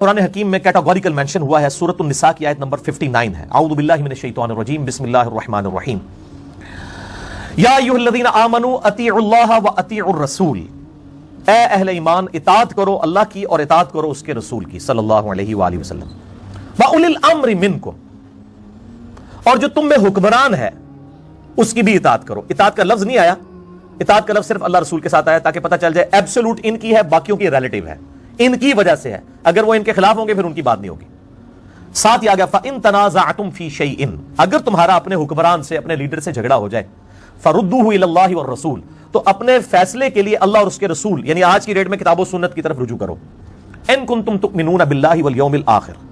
قرآن حکیم میں categorical mention ہوا ہے، سورۃ النساء کی آیت نمبر 59 ہے۔ اعوذ باللہ من الشیطان الرجیم، بسم اللہ الرحمن الرحیم۔ یا ایھا الذین آمنوا اطیعوا اللہ واطیعوا الرسول، اے اہل ایمان اطاعت کرو اللہ کی اور اطاعت کرو اس کے رسول کی صلی اللہ علیہ وآلہ وسلم۔ واولی الامر منکم، اور جو تم میں حکمران ہے اس کی بھی اطاعت کرو۔ اطاعت کا لفظ نہیں آیا، اطاعت کا لفظ صرف اللہ رسول کے ساتھ آیا تاکہ پتہ چل جائے ایبسولوٹ ان کی ہے، باقیوں کی ریلیٹیو ہے، ان کی وجہ سے ہے، اگر وہ ان کے خلاف ہوں گے پھر ان کی بات نہیں ہوگی۔ ساتھ ہی آ گیا فَإِن تَنَازَعْتُمْ فِي شَيْءٍ، اگر تمہارا اپنے حکمران سے اپنے لیڈر سے جھگڑا ہو جائے، فَرُدُّوهُ إِلَى اللَّهِ وَالرَّسُولِ، تو اپنے فیصلے کے لیے اللہ اور اس کے رسول یعنی آج کی ڈیٹ میں کتاب و سنت کی طرف رجوع کرو۔ إِن كُنتُمْ تُؤْمِنُونَ بِاللَّهِ وَالْيَوْمِ الْآخِرِ،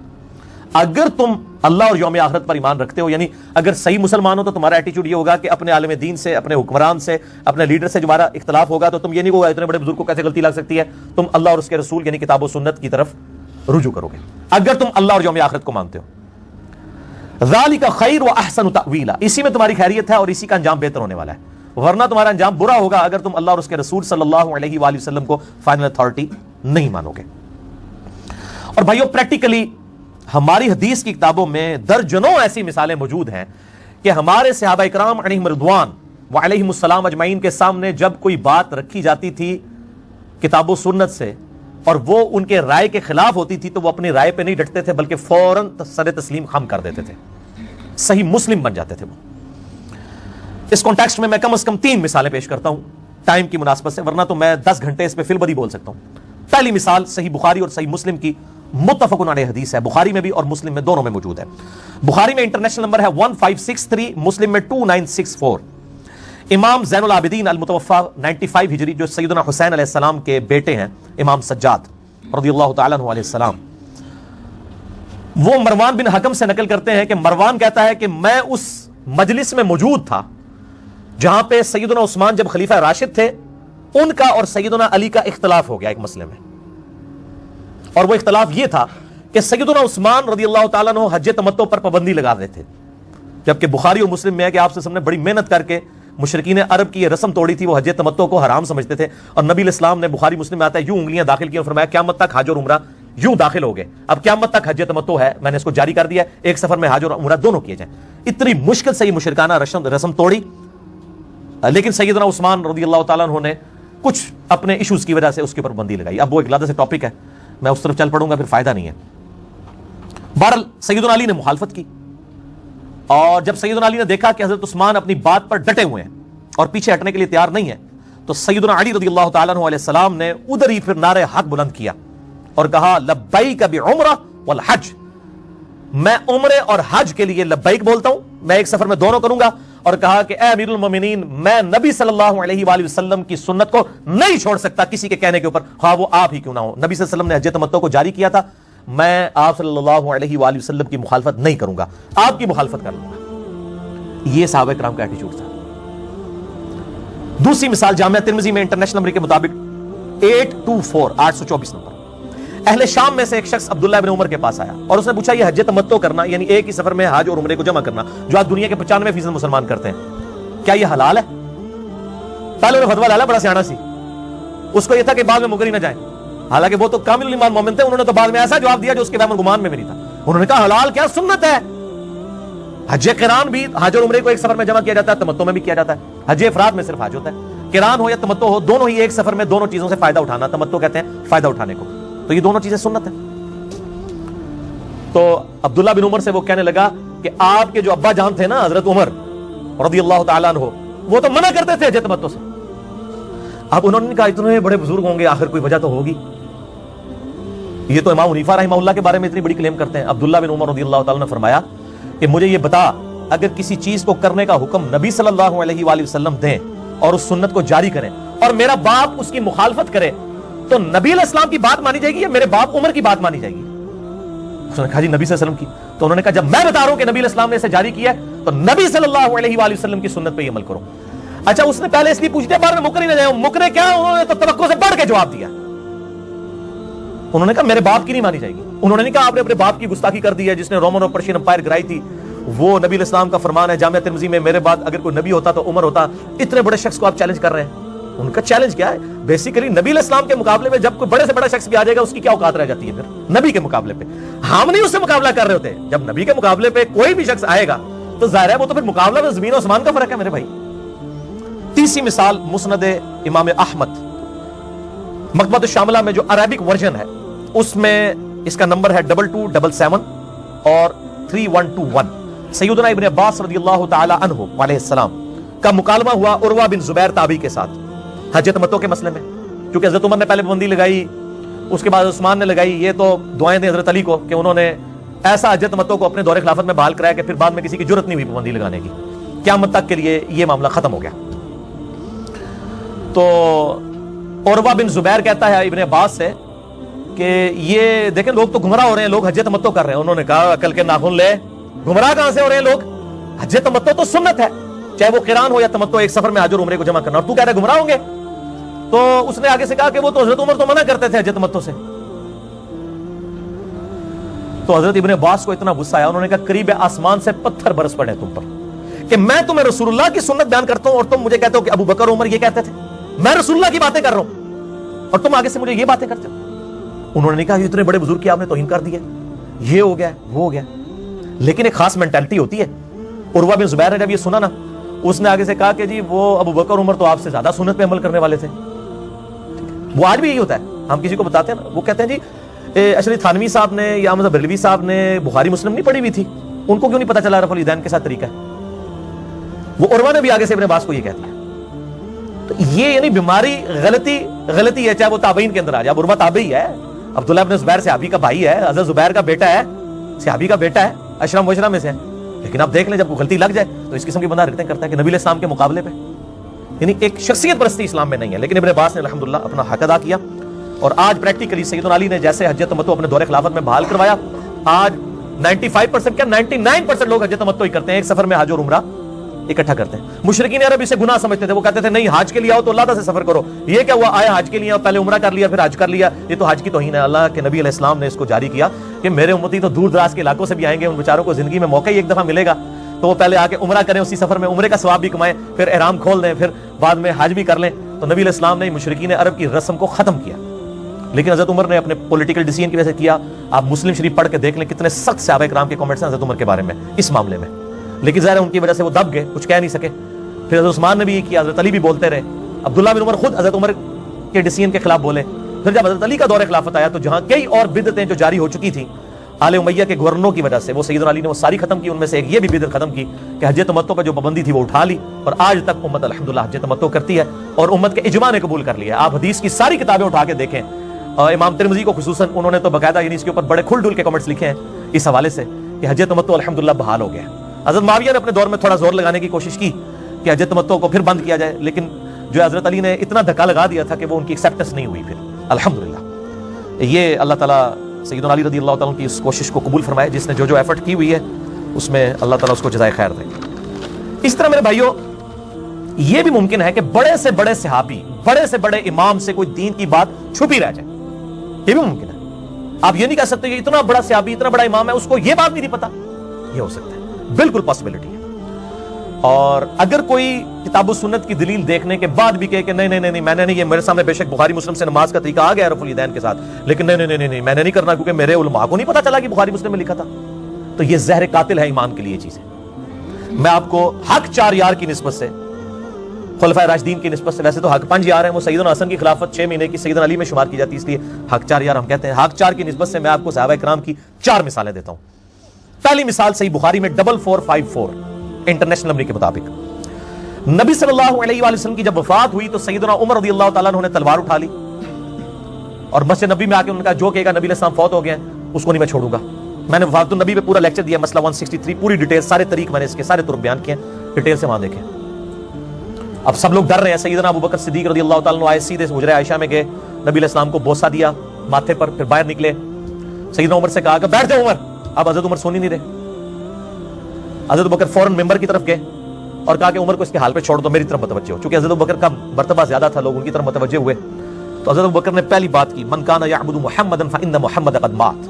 اگر تم اللہ اور یوم آخرت پر ایمان رکھتے ہو، یعنی اگر صحیح مسلمان ہو تو تمہارا ایٹیچیوڈ یہ ہوگا کہ اپنے عالم دین سے، اپنے حکمران سے، اپنے لیڈر سے تمہارا اختلاف ہوگا تو تم یہ نہیں کہو اتنے بڑے بزرگ کو کیسے غلطی لگ سکتی ہے، تم اللہ اور اس کے رسول یعنی کتاب و سنت کی طرف رجوع کرو گے اگر تم اللہ اور یوم آخرت کو مانتے ہو۔ ذالک خیر و احسن تأویلا، اسی میں تمہاری خیریت ہے اور اسی کا انجام بہتر ہونے والا ہے، ورنہ تمہارا انجام برا ہوگا اگر تم اللہ اور اس کے رسول صلی اللہ علیہ وآلہ وسلم کو فائنل اتھارٹی نہیں مانو گے۔ اور بھائیو پریکٹیکلی ہماری حدیث کی کتابوں میں درجنوں ایسی مثالیں موجود ہیں کہ ہمارے صحابہ اکرام علیہم رضوان وعلیہم السلام اجمعین کے سامنے جب کوئی بات رکھی جاتی تھی کتاب و سنت سے اور وہ ان کے رائے کے خلاف ہوتی تھی تو وہ اپنی رائے پہ نہیں ڈٹتے تھے بلکہ فوراً سر تسلیم خم کر دیتے تھے، صحیح مسلم بن جاتے تھے وہ۔ اس کانٹیکسٹ میں کم از کم 3 مثالیں پیش کرتا ہوں ٹائم کی مناسبت سے، ورنہ تو میں 10 گھنٹے اس پہ فی البدی بول سکتا ہوں۔ پہلی مثال صحیح بخاری اور صحیح مسلم کی متفق علیہ حدیث ہے، بخاری میں بھی اور مسلم میں دونوں میں موجود ہے۔ بخاری میں انٹرنیشنل نمبر ہے 1563، مسلم میں 2964۔ امام زین العابدین المتوفا 95 ہجری جو سیدنا حسین علیہ السلام کے بیٹے ہیں، امام سجاد رضی اللہ تعالیٰ عنہ علیہ السلام، وہ مروان بن حکم سے نقل کرتے ہیں کہ مروان کہتا ہے کہ میں اس مجلس میں موجود تھا جہاں پہ سیدنا عثمان جب خلیفہ راشد تھے، ان کا اور سیدنا علی کا اختلاف ہو گیا ایک مسئلے میں، اور وہ اختلاف یہ تھا کہ سیدنا عثمان رضی اللہ تعالیٰ عنہ حج تمتع پر پابندی لگا رہے تھے، جبکہ بخاری اور مسلم میں ہے کہ آپ سے نے بڑی محنت کر کے مشرکین عرب کی یہ رسم توڑی تھی، وہ حج تمتع کو حرام سمجھتے تھے، اور نبی علیہ السلام نے بخاری مسلم میں آتا ہے یوں انگلیاں داخل کی اور فرمایا قیامت تک حج اور عمرہ یوں داخل ہو گئے، اب قیامت تک حج تمتع ہے، میں نے اس کو جاری کر دیا ہے، ایک سفر میں حج اور عمرہ دونوں کیے جائیں۔ اتنی مشکل سے یہ مشرکانہ رسم توڑی، لیکن سیدنا عثمان رضی اللہ تعالیٰ عنہ نے کچھ اپنے ایشوز کی وجہ سے اس کے اوپر پابندی لگائی۔ اب وہ ایک علیحدہ سے ٹاپک ہے، میں اس طرف چل پڑوں گا پھر فائدہ نہیں ہے۔ بہرحال سیدنا علی نے مخالفت کی، اور جب سیدنا علی نے دیکھا کہ حضرت عثمان اپنی بات پر ڈٹے ہوئے ہیں اور پیچھے ہٹنے کے لیے تیار نہیں ہے، تو سیدنا علی رضی اللہ تعالیٰ عنہ علیہ السلام نے ادھر ہی پھر نعرہ حق بلند کیا اور کہا لبیک بعمرہ والحج، میں عمرے اور حج کے لیے لبیک بولتا ہوں، میں ایک سفر میں دونوں کروں گا، اور کہا کہ اے امیر المومنین میں نبی صلی اللہ علیہ وآلہ وسلم کی سنت کو نہیں چھوڑ سکتا کسی کے کہنے کے اوپر، خواہ وہ آپ ہی کیوں نہ ہو۔ نبی صلی اللہ علیہ وسلم نے حج تمتع کو جاری کیا تھا، میں آپ صلی اللہ علیہ وآلہ وسلم کی مخالفت نہیں کروں گا، آپ کی مخالفت کر لوں گا۔ یہ صحابہ کرام کا ایٹیچیوڈ تھا۔ دوسری مثال جامعہ ترمذی میں انٹرنیشنل نمبر کے مطابق 824 نمبر، اہل شام میں سے ایک شخص عبداللہ بن عمر کے پاس آیا اور اس نے پوچھا یہ حج تمتع کرنا یعنی ایک ہی سفر میں حج اور عمرے کو جمع کرنا جو آج دنیا کے 95% مسلمان کرتے ہیں، کیا یہ حلال ہے؟ پہلے انہوں نے فتویٰ ڈالا، بڑا سیاںا سی، اس کو یہ تھا کہ بعد میں مکر ہی نہ جائیں، حالانکہ وہ تو کامل الایمان مومن تھے، انہوں نے تو بعد میں ایسا جواب دیا جو اس کے وہم گمان میں بھی نہیں تھا۔ انہوں نے کہا حلال کیا، سنت ہے، حج قران بھی حج اور عمرے کو ایک سفر میں جمع کیا جاتا ہے، تمتع میں بھی کیا جاتا ہے، حج افراد میں صرف حج ہوتا ہے، قران ہو یا تمتع ہو دونوں ہی ایک سفر میں دونوں چیزوں سے فائدہ اٹھانا، تمتع کہتے ہیں فائدہ اٹھانے کو، تو یہ دونوں چیزیں سنت ہیں۔ تو عبداللہ بن عمر سے وہ کہنے لگا کہ آپ کے جو ابا جان تھے نا حضرت عمر رضی اللہ تعالیٰ عنہ، وہ تو منع کرتے تھے حج تمتع سے۔ اب انہوں نے کہا اتنے بڑے بزرگ ہوں گے آخر کوئی وجہ تو ہوگی، یہ تو امام حنیفہ رحمہ اللہ کے بارے میں اتنی بڑی کلیم کرتے ہیں۔ عبداللہ بن عمر رضی اللہ تعالیٰ نے فرمایا کہ مجھے یہ بتا، اگر کسی چیز کو کرنے کا حکم نبی صلی اللہ علیہ وآلہ وسلم دیں اور اس سنت کو جاری کریں اور میرا باپ اس کی مخالفت کرے تو نبی علیہ السلام کی بات مانی جائے گی یا میرے باپ عمر کی بات مانی جائے گی؟ اس نے کہا جی نبی صلی اللہ علیہ وسلم کی۔ تو انہوں نے کہا جب میں بتا رہا ہوں کہ نبی علیہ السلام نے اسے جاری کیا ہے تو نبی صلی اللہ علیہ وآلہ وسلم کی سنت پہ یہ عمل کرو۔ اچھا اس نے پہلے اس لیے پوچھ دیا بعد میں مکر ہی نہ جائے، مکرے کیا، انہوں نے تو توقع سے بڑھ کے جواب دیا، انہوں نے کہا میرے باپ کی نہیں مانی جائے گی۔ انہوں نے نہیں کہا آپ نے اپنے باپ کی گستاخی کر دی ہے جس نے رومن اور پرشین امپائر گرائی تھی، وہ نبی علیہ السلام کا فرمان ہے جامعہ ترمذی میں، میرے بعد اگر کوئی نبی ہوتا تو عمر ہوتا، اتنے بڑے شخص کو آپ چیلنج کر رہے ہیں۔ ان کا چیلنج کیا ہے؟ بیسیکلی نبی علیہ السلام کے مقابلے میں جب کوئی بڑے سے بڑا شخص بھی آ جائے گا اس کی کیا اوقات رہ جاتی ہے پھر نبی کے مقابلے پہ؟ ہم نہیں اس سے مقابلہ کر رہے ہوتے. جب نبی کے مقابلے پہ کوئی بھی شخص آئے گا تو ظاہر ہے وہ تو پھر مقابلہ میں زمین و آسمان کا فرق ہے میرے بھائی. تیسری مثال مسند امام احمد مکتبۃ الشاملہ میں جو عربک ورژن ہے اس میں اس کا نمبر ہے 2277 اور 3121. سیدنا ابن عباس رضی اللہ تعالی عنہ علیہ السلام کا مکالمہ ہوا عروہ بن زبیر تابعی کے ساتھ حج تمتع کے مسئلے میں. کیونکہ حضرت عمر نے پہلے پابندی لگائی, اس کے بعد عثمان نے لگائی. یہ تو دعائیں دیں حضرت علی کو کہ انہوں نے ایسا حج تمتع کو اپنے دور خلافت میں بحال کرایا کہ پھر بعد میں کسی کی جرت نہیں ہوئی پابندی لگانے کی. قیامت تک کے لیے یہ معاملہ ختم ہو گیا. تو عروہ بن زبیر کہتا ہے ابن عباس سے کہ یہ دیکھیں لوگ تو گمراہ ہو رہے ہیں, لوگ حج تمتع کر رہے ہیں. انہوں نے کہا عقل کے ناخن لے, گمراہ کہاں سے ہو رہے ہیں لوگ؟ حج تمتع تو سنت ہے, چاہے وہ قران ہو یا تمتع, ایک سفر میں حج اور عمرے کو جمع کرنا, اور تو کہہ رہے گمراہ ہوں گے. تو اس نے آگے سے کہا کہ وہ تو حضرت عمر تو منع کرتے تھے حج تمتع سے. تو حضرت ابن عباس کو اتنا غصہ آیا, انہوں نے کہا قریب آسمان سے پتھر برس پڑے تم پر کہ میں تمہیں رسول اللہ کی سنت بیان کرتا ہوں اور تم مجھے کہتے ہو کہ ابو بکر عمر یہ کہتے تھے. میں رسول اللہ کی باتیں کر رہا ہوں اور تم آگے سے مجھے یہ باتیں کرتے ہو. انہوں نے کہا یہ اتنے بڑے بزرگ کی آپ نے توہین کر دی ہے, یہ ہو گیا وہ ہو گیا. لیکن ایک خاص مینٹالٹی ہوتی ہے. عروہ بن زبیر نے جب یہ سنا نا, اس نے آگے سے کہا کہ جی وہ ابو بکر عمر تو آپ سے زیادہ سنت پہ عمل کرنے والے تھے. وہ آج بھی یہی ہوتا ہے, ہم کسی کو بتاتے ہیں نا, وہ کہتے ہیں جی اشری تھانوی صاحب نے یا احمد بریلوی صاحب نے بخاری مسلم نہیں پڑھی ہوئی تھی, ان کو کیوں نہیں پتا چلا رفع الیدین کے ساتھ طریقہ ہے؟ وہ عروہ نے بھی آگے سے ابن عباس کو یہ کہہ دیا. تو یہ یعنی بیماری غلطی ہے, چاہے وہ تابعین کے اندر آ جائے. اب عروہ تابعی ہے, عبداللہ بن زبیر صحابی کا بھائی ہے, حضرت زبیر کا بیٹا ہے, صحابی کا بیٹا ہے, اشرم مبشرہ میں سے ہے. لیکن آپ دیکھ لیں جب کوئی غلطی لگ جائے تو اس قسم کی بندہ رٹیں کرتا ہے کہ نبی علیہ السلام کے مقابلے پہ, یعنی ایک شخصیت پرستی اسلام میں نہیں ہے. لیکن ابن عباس نے الحمدللہ اپنا حق ادا کیا, اور آج پریکٹیکلی سیدنا علی نے جیسے حج تمتع اپنے دور خلافت میں بحال کروایا, آج 95% کیا 99% لوگ حج تمتع ہی کرتے ہیں, ایک سفر میں حج اور عمرہ اکٹھا کرتے ہیں. مشرکین عرب اسے گناہ سمجھتے تھے, وہ کہتے تھے نہیں حج کے لیے آؤ تو اللہ تعالیٰ سے سفر کرو. یہ کیا ہوا, آیا حج کے لیے پہلے عمرہ کر لیا پھر حج کر لیا, یہ تو حج کی توہین ہے. اللہ کے نبی علیہ السلام نے اس کو جاری کیا کہ میرے امتی تو دور دراز کے علاقوں سے بھی آئیں گے, ان بیچاروں کو زندگی میں موقع ہی ایک دفعہ ملے گا, تو وہ پہلے آ کے عمرہ کریں, اسی سفر میں عمرے کا ثواب بھی کمائیں, پھر احرام کھول دیں, پھر بعد میں حج بھی کر لیں. تو نبی علیہ السلام نے مشرکین عرب کی رسم کو ختم کیا. لیکن حضرت عمر نے اپنے پولیٹیکل ڈیسیژن کی وجہ سے کیا. آپ مسلم شریف پڑھ کے دیکھ لیں کتنے سخت صحابہ کرام کے کمنٹس ہیں حضرت عمر کے بارے میں اس معاملے میں. لیکن ظاہر ان کی وجہ سے وہ دب گئے, کچھ کہہ نہیں سکے. پھر حضرت عثمان نے بھی یہ کیا, حضرت علی بھی بولتے رہے, عبداللہ بن عمر خود حضرت عمر کے ڈیسیژن کے خلاف بولے. پھر جب حضرت علی کا دور خلافت آیا تو جہاں کئی اور بدعتیں جو جاری ہو چکی تھیں آل امیہ کے گورنروں کی وجہ سے, وہ سیدنا علی نے وہ ساری ختم کی. ان میں سے ایک یہ بھی بدعت ختم کی کہ حج تمتع پر جو پابندی تھی وہ اٹھا لی, اور آج تک امت الحمدللہ حج تمتع کرتی ہے, اور امت کے اجماع نے قبول کر لیا. آپ حدیث کی ساری کتابیں اٹھا کے دیکھیں, امام ترمذی کو خصوصاً انہوں نے تو باقاعدہ یعنی اس کے اوپر بڑے کھل ڈل کے کمنٹس لکھے ہیں اس حوالے سے کہ حج تمتع الحمدللہ بحال ہو گیا. حضرت معاویہ نے اپنے دور میں تھوڑا زور لگانے کی کوشش کی کہ حج تمتع کو پھر بند کیا جائے, لیکن جو حضرت علی نے اتنا دھکا لگا دیا تھا کہ وہ ان کی ایکسیپٹنس نہیں ہوئی. پھر الحمدللہ یہ اللہ تعالیٰ سیدنا علی رضی اللہ تعالیٰ کی اس کوشش کو قبول فرمائے, جس نے جو ایفرٹ کی ہوئی ہے اس میں اللہ تعالیٰ اس کو جزائے خیر دے. اس طرح میرے بھائیوں یہ بھی ممکن ہے کہ بڑے سے بڑے صحابی, بڑے سے بڑے امام سے کوئی دین کی بات چھپی رہ جائے, یہ بھی ممکن ہے. آپ یہ نہیں کہہ سکتے کہ اتنا بڑا صحابی, اتنا بڑا امام ہے, اس کو یہ بات نہیں پتا. یہ ہو سکتا ہے, بالکل پاسبلٹی ہے. اور اگر کوئی کتاب و سنت کی دلیل دیکھنے کے بعد بھی کہے کہ نہیں میں نے نہیں, یہ میرے سامنے بے شک بخاری مسلم سے نماز کا طریقہ آ گیا رفع الیدین کے ساتھ, لیکن نہیں میں نے نہیں کرنا کیونکہ میرے علماء کو نہیں پتا چلا کہ بخاری مسلم میں لکھا تھا, تو یہ زہر قاتل ہے ایمان کے لیے چیزیں. میں آپ کو حق 4 یار کی نسبت سے, خلفائے راشدین کی نسبت سے, ویسے تو حق 5 یار ہیں, وہ سیدنا حسن کی خلافت 6 مہینے کی سیدنا علی میں شمار کی جاتی ہے, اس لیے حق 4 یار ہم کہتے ہیں. حق 4 کی نسبت سے میں آپ کو صحابہ کرام کی 4 مثالیں دیتا ہوں. پہلی مثال صحیح بخاری میں 4454 انٹرنیشنل نمبر کے مطابق, نبی صلی اللہ علیہ وآلہ وسلم کی جب وفات ہوئی تو سیدنا عمر رضی اللہ تعالیٰ عنہ نے تلوار اٹھا لی اور مسجد نبی میں آ کے انہوں نے کہا جو کہے گا نبی علیہ السلام فوت ہو گئے ہیں اس کو نہیں میں چھوڑوں گا. میں نے وفات النبی پہ پورا لیکچر دیا, مسئلہ 163, پوری ڈیٹیل, سارے طریق میں نے اس کے سارے طرق بیان کیے ہیں, ڈیٹیل سے وہاں دیکھیں. اب سب لوگ ڈر رہے ہیں. سیدنا ابو بکر صدیق رضی اللہ تعالیٰ عنہ آئے, سیدھے سے حجرہ عائشہ میں گئے, نبی علیہ السلام کو بوسہ دیا ماتھے پر, پھر باہر نکلے. سیدنا عمر سے کہا کہ بیٹھ جاؤ عمر. اب حضرت عمر سونی نہیں رہے. حضرت بکر فوراً ممبر کی طرف گئے اور کہا کہ عمر کو اس کے حال پہ چھوڑ دو, میری طرف متوجہ ہو. چونکہ حضرت بکر کا مرتبہ زیادہ تھا, لوگ ان کی طرف متوجہ ہوئے. تو حضرت بکر نے پہلی بات کی, من کان یعبد محمدا فإن محمد قد مات.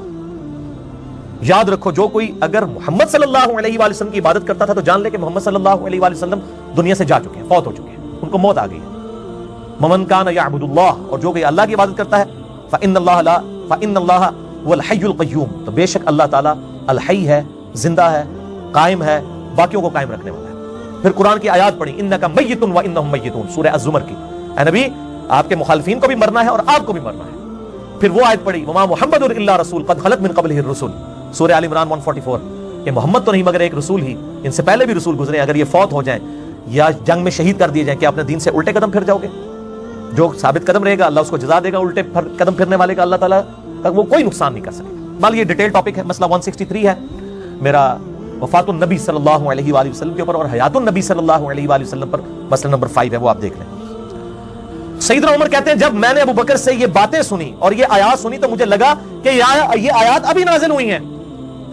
یاد رکھو جو کوئی اگر محمد صلی اللہ علیہ وآلہ وسلم کی عبادت کرتا تھا تو جان لے کہ محمد صلی اللہ علیہ وآلہ وسلم دنیا سے جا چکے ہیں, فوت ہو چکے ہیں, ان کو موت آ گئی ہے. ومن کان یعبد اللہ، اور جو کہ اللہ کی عبادت کرتا ہے، فإن اللہ هو الحی القیوم، تو بے شک اللہ تعالیٰ الحی ہے، زندہ ہے، قائم ہے، باقیوں کو قائم رکھنے والا ہے۔ پھر قرآن کی آیات پڑھی، انک میت وانہم میتون، سورہ الزمر کی، اے نبی آپ کے مخالفین کو بھی مرنا ہے اور آپ کو بھی مرنا ہے۔ پھر وہ آیت پڑھی، وما محمد الا رسول قد خلت من قبلہ الرسل، سورہ آل عمران 144، کہ محمد تو نہیں مگر ایک رسول ہی، ان سے پہلے بھی رسول گزرے، اگر یہ فوت ہو جائیں یا جنگ میں شہید کر دیے جائیں، کہ اپنے دین سے الٹے قدم پھر جاؤ گے؟ جو ثابت قدم رہے گا اللہ اس کو جزا دے گا، الٹے قدم پھرنے والے کا اللہ تعالیٰ وہ کوئی نقصان نہیں کر سکے۔ بال یہ ڈیٹیل ٹاپک ہے، مسئلہ 163 ہے میرا وفات النبی صلی اللہ علیہ وآلہ وسلم کے اوپر، اور حیات النبی صلی اللہ علیہ وآلہ وسلم پر مسئلہ نمبر 5 ہے، وہ آپ دیکھ لیں۔ سیدنا عمر کہتے ہیں جب میں نے ابو بکر سے یہ باتیں سنی اور یہ آیات سنی تو مجھے لگا کہ یہ آیات ابھی نازل ہوئی ہیں،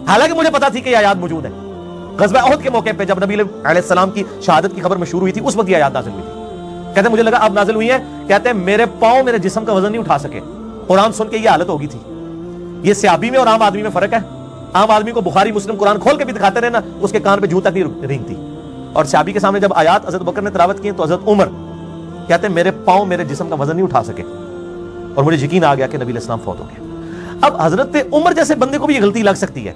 حالانکہ مجھے پتا تھی کہ یہ آیات موجود ہیں۔ غزوہ احد کے موقع پہ جب نبی علیہ السلام کی شہادت کی خبر مشہور ہوئی تھی، اس وقت یہ آیات نازل ہوئی تھی۔ کہتے ہیں مجھے لگا اب نازل ہوئی ہیں، کہتے ہیں میرے پاؤں میرے جسم کا وزن نہیں اٹھا سکے۔ قرآن سن کے یہ حالت ہوگی تھی۔ یہ صحابی میں اور عام آدمی میں فرق ہے۔ عام آدمی کو بخاری مسلم قرآن کھول کے بھی دکھاتے رہے نا، اس کے کان پہ جوں تک نہیں رینگتی، اور صحابی کے سامنے جب آیات حضرت بکر نے تلاوت کی تو حضرت عمر کہتے ہیں میرے پاؤں میرے جسم کا وزن نہیں اٹھا سکے، اور مجھے یقین آ گیا کہ نبی علیہ السلام فوت ہو گئے۔ اب حضرت عمر جیسے بندے کو بھی یہ غلطی لگ سکتی ہے،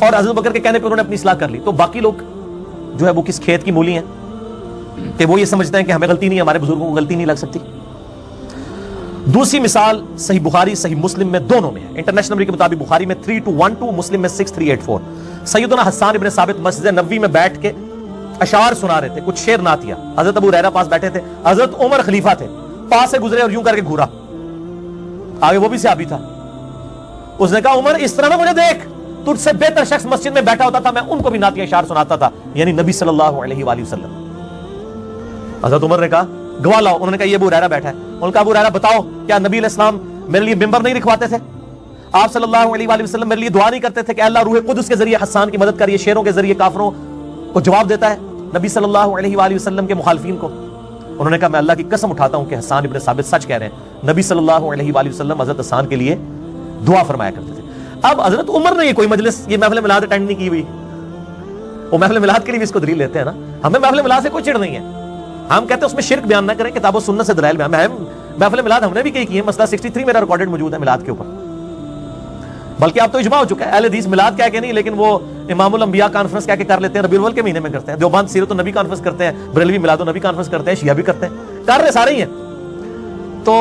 اور حضرت بکر کے کہنے پہ انہوں نے اپنی اصلاح کر لی، تو باقی لوگ جو ہے وہ کس کھیت کی مولی ہیں کہ وہ یہ سمجھتے ہیں کہ ہمیں غلطی نہیں ہے، ہمارے بزرگوں کو غلطی نہیں لگ سکتی۔ دوسری مثال صحیح بخاری صحیح مسلم میں دونوں میں ہے، انٹرنیشنل نمبر کے مطابق بخاری میں 3212، مسلم میں 6384۔ سیدنا حسان ابن ثابت مسجد نبوی میں بیٹھ کے اشعار سنا رہے تھے، کچھ شعر نعتیہ، حضرت ابو ہریرہ پاس بیٹھے تھے، حضرت عمر خلیفہ تھے، پاس سے گزرے اور یوں کر کے گھورا، آگے وہ بھی صحابی تھا، اس نے کہا عمر اس طرح نہ مجھے دیکھ، تجھ سے بہتر شخص مسجد میں بیٹھا ہوتا تھا، میں ان کو بھی نعتیہ اشعار سناتا تھا، یعنی نبی صلی اللہ علیہ وآلہ وسلم۔ حضرت عمر نے کہا گواہ لاؤ، انہوں نے کہا یہ ابو ہریرہ بیٹھا ہے، انہوں نے کہا ابو ہریرہ بتاؤ کیا نبی علیہ السلام میرے لیے ممبر نہیں رکھواتے تھے؟ آپ صلی اللہ علیہ وآلہ وسلم میرے لیے دعا نہیں کرتے تھے کہ اللہ روح قدس کے ذریعے حسان کی مدد کریے، شیروں کے ذریعے کافروں کو جواب دیتا ہے نبی صلی اللہ علیہ وآلہ وسلم کے مخالفین کو؟ انہوں نے کہا میں اللہ کی قسم اٹھاتا ہوں کہ حسان ابن ثابت سچ کہہ رہے ہیں، نبی صلی اللہ علیہ وآلہ وسلم حضرت حسان کے لیے دعا فرمایا کرتے تھے۔ اب حضرت عمر نے یہ کوئی مجلس، یہ محفل میلاد اٹینڈ نہیں کی ہوئی، وہ محفل میلاد کے لیے بھی اس کو دلیل لیتے ہیں نا، ہمیں محفل میلاد سے کوئی چڑ نہیں ہے، ہم کہتے ہیں اس میں شرک بیان نہ کریں، کتاب و سنت سے دلائل بیان، محفل میلاد ہم نے بھی کئی کی ہے، مسئلہ 63 میرا ریکارڈڈ موجود ہے میلاد کے اوپر، بلکہ اب تو اجماع ہو چکا ہے، اہل حدیث میلاد کہہ کے نہیں، لیکن وہ امام الانبیاء کانفرنس کہہ کے کر لیتے ہیں، ربیع الاول کے مہینے میں کرتے ہیں، دیوبند سیرت النبی کانفرنس کرتے ہیں، بریلوی میلاد النبی کانفرنس کرتے ہیں، شیعہ بھی کرتے ہیں، کر رہے سارے ہی ہیں۔ تو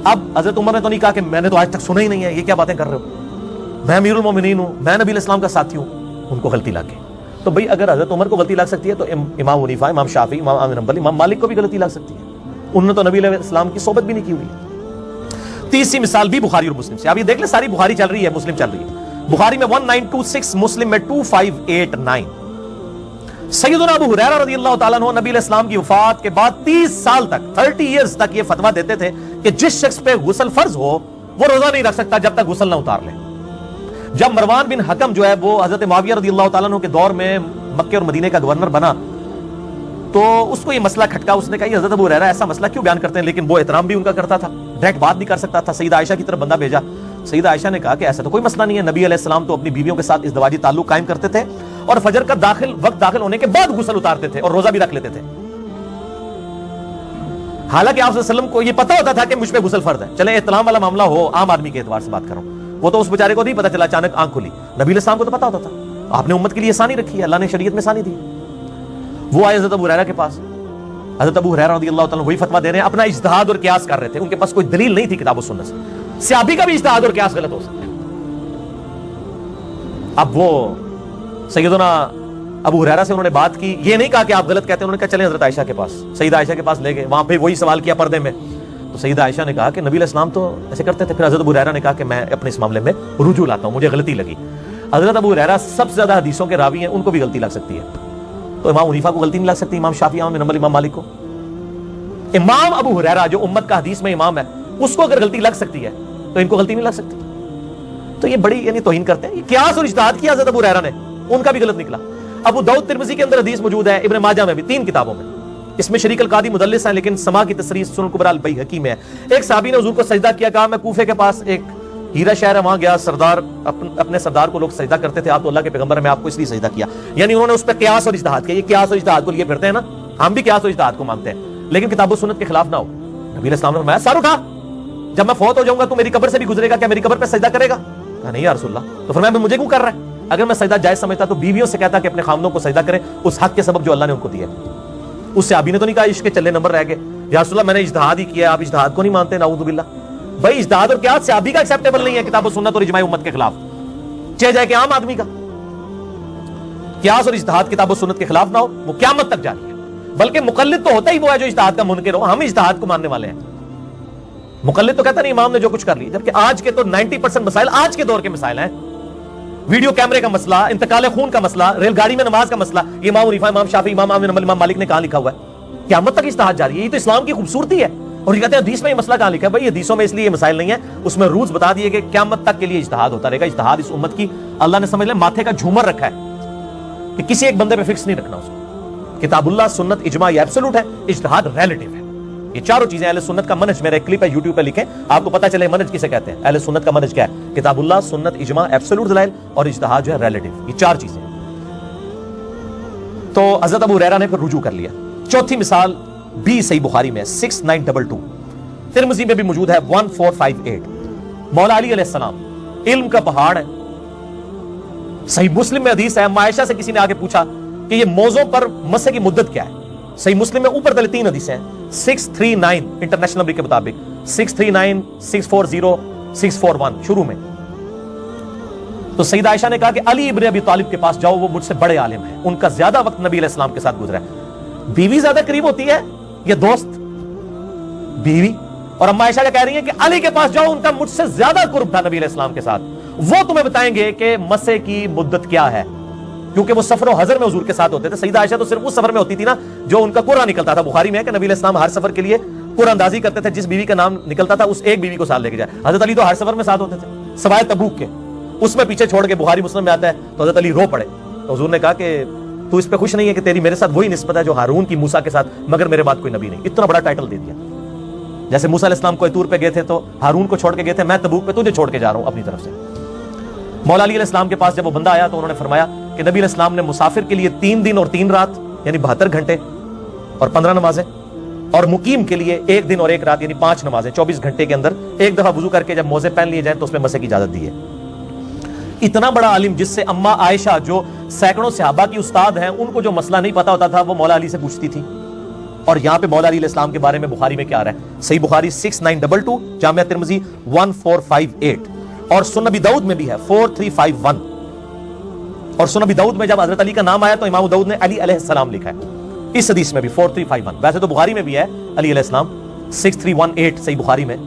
اب حضرت عمر نے تو نہیں کہا کہ میں نے تو آج تک سنا ہی نہیں ہے، یہ کیا باتیں کر رہے ہو، میں امیر المومنین ہوں، میں نبی علیہ السلام کا ساتھی ہوں، ان کو غلطی لگ گئی۔ تو بھئی اگر حضرت عمر کو غلطی لگ سکتی ہے تو امام حنیفہ، امام شافعی، امام احمد بن حنبل، امام مالک کو بھی غلطی لگ سکتی ہے، انہوں نے تو نبی علیہ السلام کی صحبت بھی نہیں کی ہوئی۔ تیسری مثال بھی بخاری اور مسلم سے، اب یہ دیکھ لیں ساری بخاری چل رہی ہے، مسلم چل رہی ہے، بخاری میں 1926، مسلم میں 2589۔ سیدنا ابو ہریرہ رضی اللہ تعالیٰ عنہ نبی علیہ السلام کی وفات کے بعد 30 سال تک 30 ایئرز تک یہ فتویٰ دیتے تھے کہ جس شخص پہ غسل فرض ہو وہ روزہ نہیں رکھ سکتا جب تک غسل نہ اتار لے۔ جب مروان بن حکم جو ہے وہ حضرت معاویہ رضی اللہ تعالیٰ عنہ کے دور میں مکہ اور مدینے کا گورنر بنا تو اس کو یہ مسئلہ کھٹکا، اس نے کہا یہ حضرت ابو ہریرہ ایسا مسئلہ کیوں بیان کرتے ہیں، لیکن وہ احترام بھی ان کا کرتا تھا، ڈائریکٹ بات نہیں کر سکتا تھا، سیدہ عائشہ کی طرف بندہ بھیجا، سیدہ عائشہ نے کہا کہ ایسا تو کوئی مسئلہ نہیں ہے، نبی علیہ السلام تو اپنی بیویوں کے ساتھ ازدواجی تعلق قائم کرتے تھے اور فجر کا وقت داخل ہونے کے بعد غسل اتارتے تھے اور روزہ بھی رکھ لیتے تھے، حالانکہ آپ صلی اللہ علیہ وسلم کو یہ پتا ہوتا تھا کہ مجھ پہ غسل فرض ہے۔ چلے احترام والا معاملہ ہو، عام آدمی کے اعتبار سے بات کر رہا ہوں، وہ تو اس بیچارے کو نہیں پتا چلا، اچانک آنکھ کھلی، نبی علیہ السلام کو تو پتا ہوتا تھا، آپ نے امت کے لیے آسانی رکھی ہے، اللہ نے شریعت میں آسانی دی۔ وہ آئے حضرت ابو ہریرہ کے پاس، حضرت ابو ہریرہ رضی اللہ تعالیٰ وہی فتویٰ دے رہے ہیں، اپنا اجتہاد اور قیاس کر رہے تھے، ان کے پاس کوئی دلیل نہیں تھی کتاب و سنت سے، صحابی کا بھی اجتہاد اور قیاس غلط ہو سکتا ہے۔ اب وہ سیدنا ابو ہریرہ سے انہوں نے بات کی، یہ نہیں کہا کہ آپ غلط کہتے ہیں، انہوں نے کہا چلیں حضرت عائشہ کے پاس، سیدہ عائشہ کے پاس لے گئے، وہاں پہ وہی سوال کیا پردے میں، تو سیدہ عائشہ نے کہا کہ نبی علیہ السلام تو ایسے کرتے تھے، پھر حضرت ابو ہریرہ نے کہا کہ میں اپنے اس معاملے میں رجوع لاتا ہوں، مجھے غلطی لگی۔ حضرت ابو ہریرہ سب سے زیادہ حدیثوں کے راوی ہیں، ان کو بھی غلطی لگ سکتی ہے، تو امام حنیفہ کو غلطی نہیں لگ سکتی، امام شافعی، امام بن حنبل، امام مالک کو۔ امام ابو ہریرہ جو امت کا حدیث میں امام ہے، اس کو اگر غلطی لگ سکتی ہے تو ان کو غلطی نہیں لگ سکتی، تو یہ بڑی یعنی توہین کرتے ہیں، یہ قیاس اور اجتہاد کیا حضرت ابو ہریرہ نے، ان کا بھی غلط نکلا۔ ابو داؤد ترمذی کے اندر حدیث موجود ہے، ابن ماجہ میں بھی، 3 کتابوں میں، اس میں شریک القاضی مدلس ہیں لیکن سما کی تصریح سنن الکبریٰ البیہقی میں ہے۔ ایک صحابی نے حضور کو سجدہ کیا، کہا میں کوفے کے پاس ایک ہیرا شہر ہے وہاں گیا، سردار اپنے سردار کو لوگ سجدہ کرتے تھے، آپ تو اللہ کے پیغمبر ہیں، میں آپ کو اس لیے سجدہ کیا، یعنی انہوں نے اس پہ قیاس اور اجتہاد کیا، یہ قیاس اور اجتہاد کو لیے پھرتے ہیں نا، ہم بھی قیاس و اجتہاد کو مانتے ہیں لیکن کتاب و سنت کے خلاف نہ ہو. نبی علیہ السلام نے فرمایا سر اٹھا, جب میں فوت ہو جاؤں گا تو میری قبر سے بھی گزرے گا, کیا میری قبر پہ سجدہ کرے گا؟ کہا نہیں یا رسول اللہ. تو فرمایا مجھے کیوں کر رہا ہے؟ اگر میں سجدہ جائز سمجھتا تو بیویوں سے کہتا کہ اپنے خامدوں کو سجدہ کریں اس حق کے سبب جو اللہ نے ان کو دیا. اس صحابی نے تو نہیں کہا عشق کے چلے نمبر رہ گئے, یا رسول اللہ میں نے اجتہاد ہی کیا, آپ اجتہاد کو نہیں مانتے؟ نعوذ باللہ. بھائی اجتہاد اور قیاس صحابی کا ایکسیپٹیبل نہیں ہے کتاب و سنت اور اجماع امت کے خلاف, چاہے جائے کہ عام آدمی کا. قیاس اور اجتہاد کتاب و سنت کے خلاف نہ ہو, وہ قیامت تک جاری ہے. بلکہ مقلد تو ہوتا ہی وہ ہے جو اجتہاد کا منکر ہو, ہم اجتہاد کو ماننے والے ہیں. مقلد تو کہتا نہیں امام نے جو کچھ کر لی, جبکہ آج کے تو 90% مسائل آج کے دور کے مسائل ہیں. ویڈیو کیمرے کا مسئلہ, انتقال خون کا مسئلہ, ریل گاڑی میں نماز کا مسئلہ, یہ امام حنیفہ, امام شافعی, امام احمد بن حنبل, امام مالک نے کہاں لکھا ہوا ہے؟ قیامت تک اجتہاد جاری ہے. یہ تو اسلام کی خوبصورتی ہے. اور یہ کہتے ہیں حدیث میں یہ مسئلہ کہاں لکھا ہے؟ بھائی حدیثوں میں اس لیے یہ مسائل نہیں ہے, اس میں رولز بتا دیے کہ قیامت تک کے لیے اجتہاد ہوتا رہے گا. اجتہاد اس امت کی اللہ نے سمجھ لیں ماتھے کا جھومر رکھا ہے کہ کسی ایک بندے پہ فکس نہیں رکھنا اس کو. کتاب اللہ, سنت, اجماع یہ ایبسولوٹ ہے, اجتہاد ریلیٹیو ہے. یہ چاروں چیزیں اہل سنت کا منہج, میرا ایک کلپ ہے یوٹیوب پہ لکھیں آپ کو پتہ چلے منہج کسے کہتے ہیں. اہل سنت کا منہج کیا ہے؟ کتاب اللہ, سنت, اجماع, ایبسولوٹ دلائل اور اجتہاد جو ہے ریلیٹیو. یہ چار چیزیں. تو حضرت ابو ہریرہ نے پھر رجوع کر لیا. چوتھی مثال بھی صحیح بخاری میں 6922, ترمذی میں بھی موجود ہے 1458. مولا علی علیہ السلام علم کا پہاڑ ہے. صحیح مسلم میں حدیث ہے, عائشہ سے کسی نے آگے پوچھا کہ یہ موضوع پر مسح کی مدت کیا ہے. صحیح مسلم میں اوپر تلے 3 حدیثیں ہیں. 639 انٹرنیشنل نمبر کے مطابق, 639, 640, 641 شروع میں. تو سیدہ عائشہ نے کہا کہ علی ابن ابی طالب کے پاس جاؤ, وہ مجھ سے بڑے عالم ہیں, ان کا زیادہ وقت نبی علیہ السلام کے ساتھ گزرا ہے. بیوی زیادہ قریب ہوتی ہے یا دوست؟ بیوی. اور اما عائشہ کہہ رہی ہیں کہ علی کے پاس جاؤ, ان کا مجھ سے زیادہ قرب تھا نبی علیہ السلام کے ساتھ, وہ تمہیں بتائیں گے کہ مسح کی مدت کیا ہے, کیونکہ وہ سفر و حضر میں حضور کے ساتھ ہوتے تھے. سیدہ عائشہ تو صرف اس سفر میں ہوتی تھی نا جو ان کا قرآن نکلتا تھا. بخاری میں ہے کہ نبی علیہ السلام ہر سفر کے لیے قرآن اندازی کرتے تھے, جس بیوی کا نام نکلتا تھا اس ایک بیوی کو ساتھ لے کے جائے. حضرت علی تو ہر سفر میں ساتھ ہوتے تھے سوائے تبوک کے, اس میں پیچھے چھوڑ کے. بخاری مسلم میں آتا ہے تو حضرت علی رو پڑے, تو حضور نے کہا کہ تو اس پہ خوش نہیں ہے کہ تیری میرے ساتھ وہی نسبت ہے جو ہارون کی موسیٰ کے ساتھ, مگر میرے بعد کوئی نبی نہیں. اتنا بڑا ٹائٹل دے دیا. جیسے موسیٰ علیہ السلام کو طور پہ گئے تھے تو ہارون کو چھوڑ کے گئے تھے, میں تبوک پہ تجھے چھوڑ کے جا رہا ہوں اپنی طرف سے. مولا علی علیہ السلام کے پاس جب وہ بندہ آیا تو انہوں نے فرمایا کہ نبی علیہ السلام نے مسافر کے لیے 3 دن اور 3 رات یعنی 72 گھنٹے اور 15 نمازیں, اور مقیم کے لیے 1 دن اور 1 رات یعنی 5 نمازیں 24 گھنٹے کے اندر ایک دفعہ وضو کر کے جب موزے پہن لیے جائیں تو اس میں مسح کی اجازت دی ہے. اتنا بڑا عالم جس سے اما عائشہ جو سینکڑوں صحابہ کی استاد ہیں, ان کو جو مسئلہ نہیں پتا ہوتا تھا وہ مولا علی سے پوچھتی تھی. اور یہاں پہ مولا علی علیہ السلام کے بارے میں بخاری میں کیا آ رہا ہے؟ صحیح بخاری 6922, جامعہ ترمذی 1458, اور سنن نبی داؤد میں بھی ہے 4351. اور سنن نبی داؤد میں جب حضرت علی کا نام آیا تو امام داؤد نے علی علیہ السلام لکھا ہے. اس حدیث میں بھی 4351. ویسے تو بخاری میں بھی ہے علی علیہ السلام 6318 صحیح بخاری میں.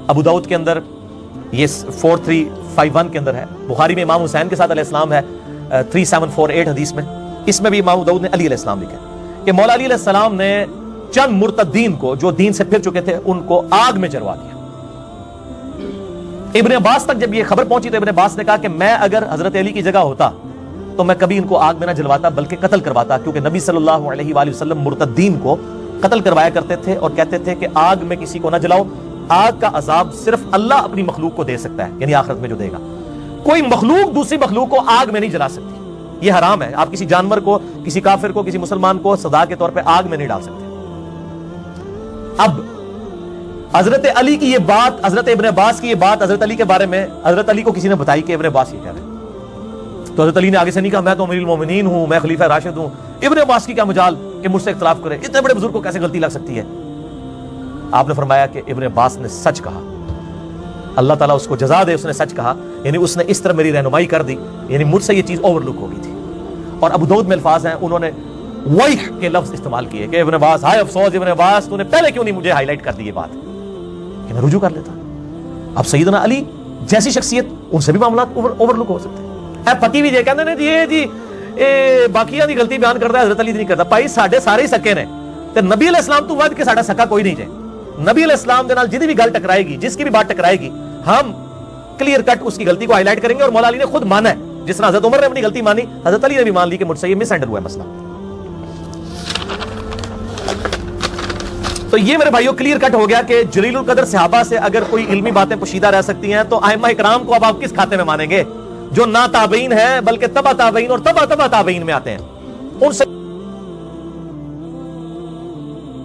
ابو داؤد کے اندر یہ 4351 کے اندر ہے. بخاری میں امام حسین کے ساتھ علیہ السلام ہے 3748 حدیث میں. اس میں بھی امام داؤد نے علی علیہ السلام لکھا ہے کہ مولا علی علیہ السلام نے چند مرتدین کو جو دین سے پھر چکے تھے ان کو آگ میں جلوا دیا. ابن عباس تک جب یہ خبر پہنچی تو ابن عباس نے کہا کہ میں اگر حضرت علی کی جگہ ہوتا تو میں کبھی ان کو آگ میں نہ جلواتا بلکہ قتل کرواتا, کیونکہ نبی صلی اللہ علیہ وآلہ وسلم مرتدین کو قتل کروایا کرتے تھے اور کہتے تھے کہ آگ میں کسی کو نہ جلاؤ, آگ کا عذاب صرف اللہ اپنی مخلوق کو دے سکتا ہے, یعنی آخرت میں جو دے گا. کوئی مخلوق دوسری مخلوق کو آگ میں نہیں جلا سکتی, یہ حرام ہے. آپ کسی جانور کو, کسی کافر کو, کسی مسلمان کو سزا کے طور پہ آگ میں نہیں ڈال سکتے. اب حضرت علی کی یہ بات, حضرت ابن عباس کی یہ بات حضرت علی کے بارے میں حضرت علی کو کسی نے بتائی کہ ابن عباس یہ کہہ رہے ہیں, تو حضرت علی نے آگے سے نہیں کہا میں تو امیر المومنین ہوں, میں خلیفہ راشد ہوں, ابن عباس کی کیا مجال کہ مجھ سے اختلاف کرے, اتنے بڑے بزرگ کو کیسے غلطی لگ سکتی ہے. آپ نے فرمایا کہ ابن عباس نے سچ کہا, اللہ تعالیٰ اس کو جزا دے, اس نے سچ کہا, یعنی اس نے اس طرح میری رہنمائی کر دی, یعنی مجھ سے یہ چیز اوور لک ہو گئی تھی. اور ابو داؤد میں الفاظ ہیں, انہوں نے ویح کے لفظ استعمال کیے کہ ابن عباس, ہائے افسوس ابن عباس, تو نے پہلے کیوں نہیں مجھے ہائی لائٹ کر دی یہ بات کہ میں رجوع کر لیتا. اب سیدنا علی جیسی شخصیت, ان سے بھی معاملات اوور لک ہو سکتے ہیں. پتی بھی جی کہتے ہیں جی باقیاں دی غلطی بیان کرتا ہے, حضرت علی نہیں کرتا. بھائی ساڈے سارے ہی سکے نے, تے نبی علیہ السلام تو ود کے ساڈا سکا کوئی نہیں جے. نبی علیہ السلام دے نال جدی بھی گل ٹکرائے گی, جس کی بھی بات ٹکرائے گی, ہم کلیئر کٹ اس کی غلطی کو ہائی لائٹ کریں گے. اور مولا علی نے خود مانا ہے, جس طرح حضرت عمر نے اپنی غلطی مانی, حضرت علی نے بھی مان لی کہ مجھ سے یہ مس ہینڈل ہوا ہے مسئلہ. تو یہ میرے بھائیوں کلیئر کٹ ہو گیا کہ جلیل القدر صحابہ سے اگر کوئی علمی باتیں پوشیدہ رہ سکتی ہیں تو ائمہ اکرام کو اب آپ کس کھاتے میں مانیں گے جو نہ تابعین ہیں بلکہ تبع تابعین اور تبع تابعین میں آتے ہیں.